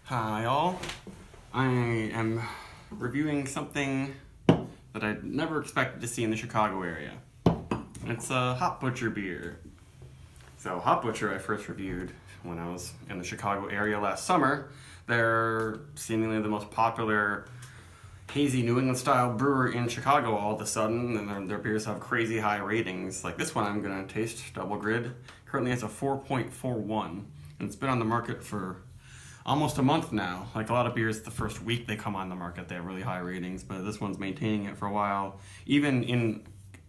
Hi all. I am reviewing something that I never expected to see in the Chicago area. It's a Hop Butcher beer. So Hop Butcher I first reviewed when I was in the Chicago area last summer. They're seemingly the most popular hazy New England style brewer in Chicago all of a sudden, and their beers have crazy high ratings. Like this one I'm gonna taste, Double Grid. Currently it's a 4.41, and it's been on the market for almost a month now. Like a lot of beers, the first week they come on the market, they have really high ratings, but this one's maintaining it for a while, even in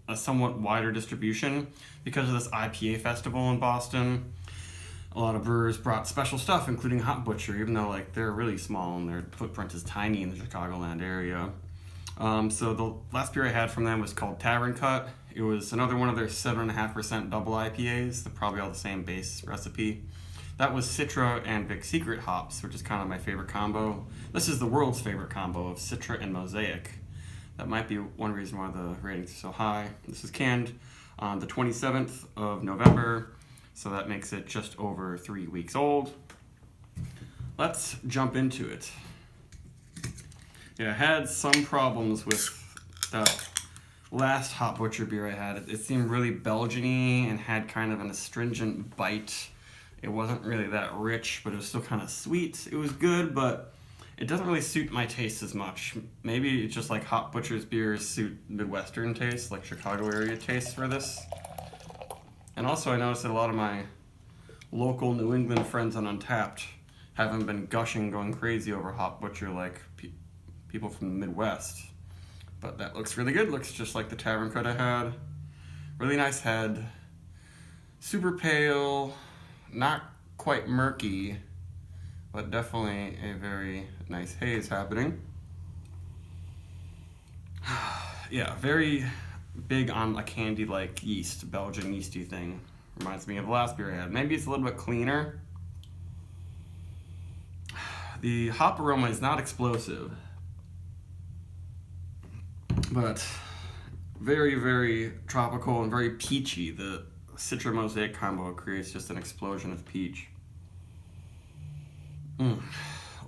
a somewhat wider distribution. Because of this IPA festival in Boston, a lot of brewers brought special stuff, including Hop Butcher, even though like they're really small and their footprint is tiny in the Chicagoland area. So the last beer I had from them was called Tavern Cut. It was another one of their 7.5% double IPAs. They're probably all the same base recipe. That was Citra and Big Secret hops, which is kind of my favorite combo. This is the world's favorite combo of Citra and Mosaic. That might be one reason why the ratings are so high. This is canned on the 27th of November, so that makes it just over 3 weeks old. Let's jump into it. Yeah, I had some problems with that last Hop Butcher beer I had. It seemed really Belgian-y and had kind of an astringent bite. It wasn't really that rich, but it was still kind of sweet. It was good, but it doesn't really suit my taste as much. Maybe it's just like Hop Butcher's beers suit Midwestern tastes, like Chicago area tastes for this. And also I noticed that a lot of my local New England friends on Untapped haven't been gushing, going crazy over Hop Butcher like people from the Midwest. But that looks really good. Looks just like the Tavern Cut I had. Really nice head. Super pale. Not quite murky, but definitely a very nice haze happening. Yeah, very big on a candy-like yeast, Belgian yeasty thing. Reminds me of the last beer I had. Maybe it's a little bit cleaner. The hop aroma is not explosive, but very, very tropical and very peachy. The Citra Mosaic combo creates just an explosion of peach.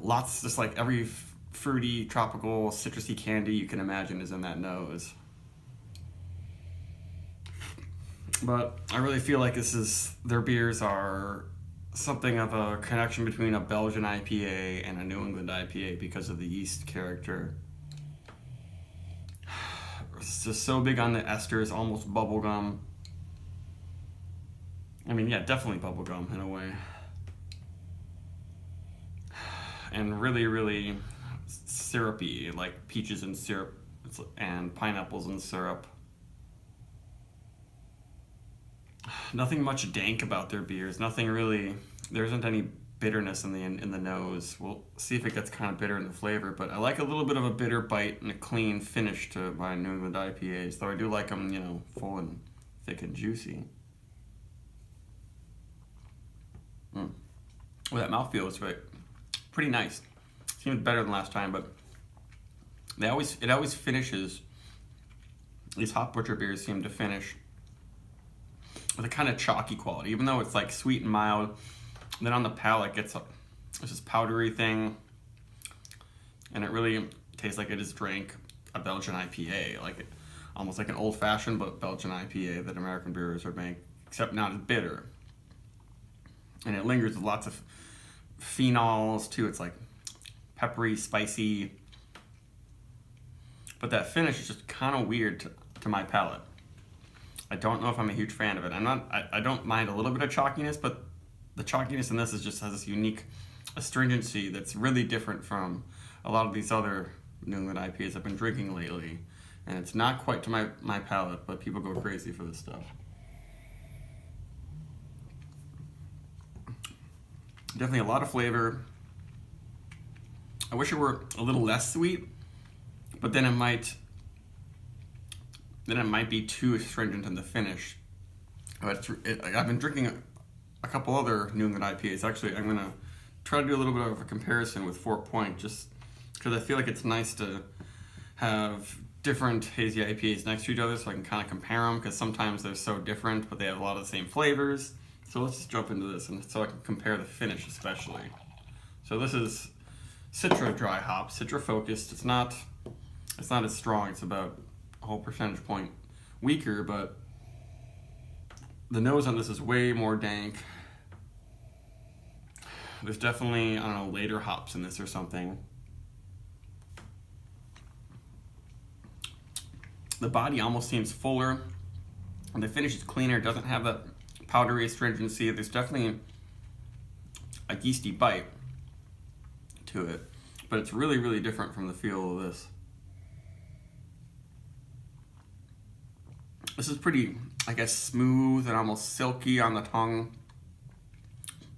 Lots, just like every fruity, tropical, citrusy candy you can imagine is in that nose. But I really feel like their beers are something of a connection between a Belgian IPA and a New England IPA because of the yeast character. It's just so big on the esters, almost bubblegum. I mean, yeah, definitely bubblegum in a way. And really, really syrupy, like peaches and syrup and pineapples and syrup. Nothing much dank about their beers. Nothing really, there isn't any bitterness in the nose. We'll see if it gets kind of bitter in the flavor, but I like a little bit of a bitter bite and a clean finish to my New England IPAs, though I do like them, full and thick and juicy. Well, that mouthfeel is pretty nice. Seems better than last time, but it always finishes. These Hop Butcher beers seem to finish with a kind of chalky quality, even though it's like sweet and mild. Then on the palate, it's this powdery thing, and it really tastes like it just drank a Belgian IPA, almost like an old-fashioned but Belgian IPA that American brewers would make, except not as bitter. And it lingers with lots of phenols too. It's like peppery, spicy, but that finish is just kind of weird to my palate. I don't know if I'm a huge fan of it. I don't mind a little bit of chalkiness, but the chalkiness in this has this unique astringency that's really different from a lot of these other New England IPAs I've been drinking lately. And it's not quite to my palate, but people go crazy for this stuff. Definitely a lot of flavor. I wish it were a little less sweet, but then it might be too astringent in the finish. But I've been drinking a couple other New England IPAs. Actually, I'm gonna try to do a little bit of a comparison with Fort Point, just because I feel like it's nice to have different hazy IPAs next to each other so I can kind of compare them, because sometimes they're so different, but they have a lot of the same flavors. So let's just jump into this, and so I can compare the finish especially. So this is Citra dry hop, Citra focused. It's not as strong. It's about a whole percentage point weaker, but the nose on this is way more dank. There's definitely, I don't know, later hops in this or something. The body almost seems fuller, and the finish is cleaner. It doesn't have that powdery astringency. There's definitely a yeasty bite to it, but it's really, really different from the feel of this. This is pretty, I guess, smooth and almost silky on the tongue,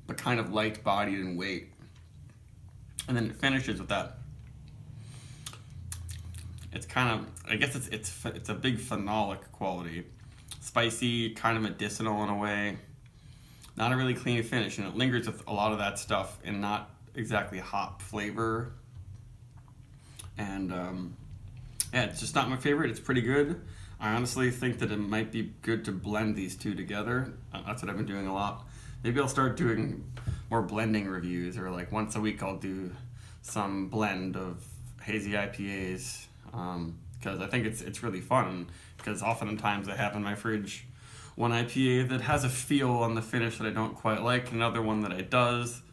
but kind of light-bodied in weight. And then it finishes with that. It's kind of, I guess it's a big phenolic quality. Spicy, kind of medicinal in a way. Not a really clean finish, and it lingers with a lot of that stuff and not exactly hop flavor. And yeah, it's just not my favorite. It's pretty good. I honestly think that it might be good to blend these two together. That's what I've been doing a lot. Maybe I'll start doing more blending reviews, or like once a week I'll do some blend of hazy IPAs, because I think it's really fun, because oftentimes I have in my fridge one IPA that has a feel on the finish that I don't quite like, another one that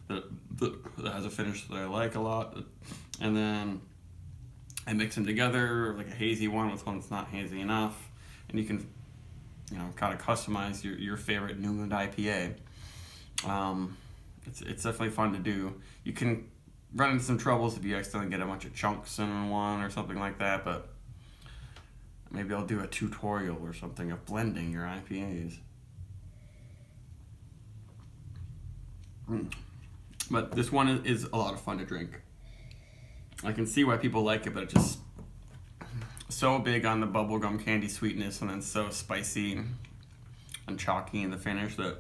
that has a finish that I like a lot, and then I mix them together, like a hazy one with one that's not hazy enough, and you can, kind of customize your favorite New England IPA. It's definitely fun to do. You can run into some troubles if you accidentally get a bunch of chunks in one or something like that, but maybe I'll do a tutorial or something of blending your IPAs. But this one is a lot of fun to drink. I can see why people like it, but it's just so big on the bubblegum candy sweetness, and then so spicy and chalky in the finish that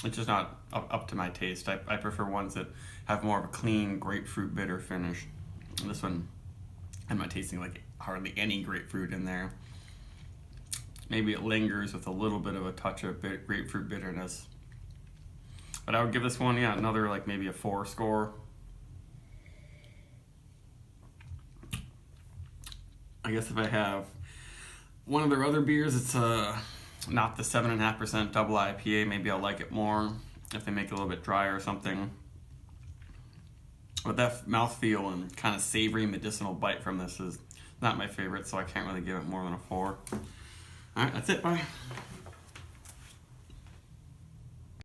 it's just not up to my taste. I prefer ones that have more of a clean grapefruit bitter finish. And this one, I'm not tasting like hardly any grapefruit in there. Maybe it lingers with a little bit of a touch of grapefruit bitterness. But I would give this one, another like maybe a 4 score. I guess if I have one of their other beers, it's not the 7.5% double IPA, maybe I'll like it more if they make it a little bit drier or something. But that mouthfeel and kind of savory medicinal bite from this is not my favorite, so I can't really give it more than a 4. Alright, that's it, bye.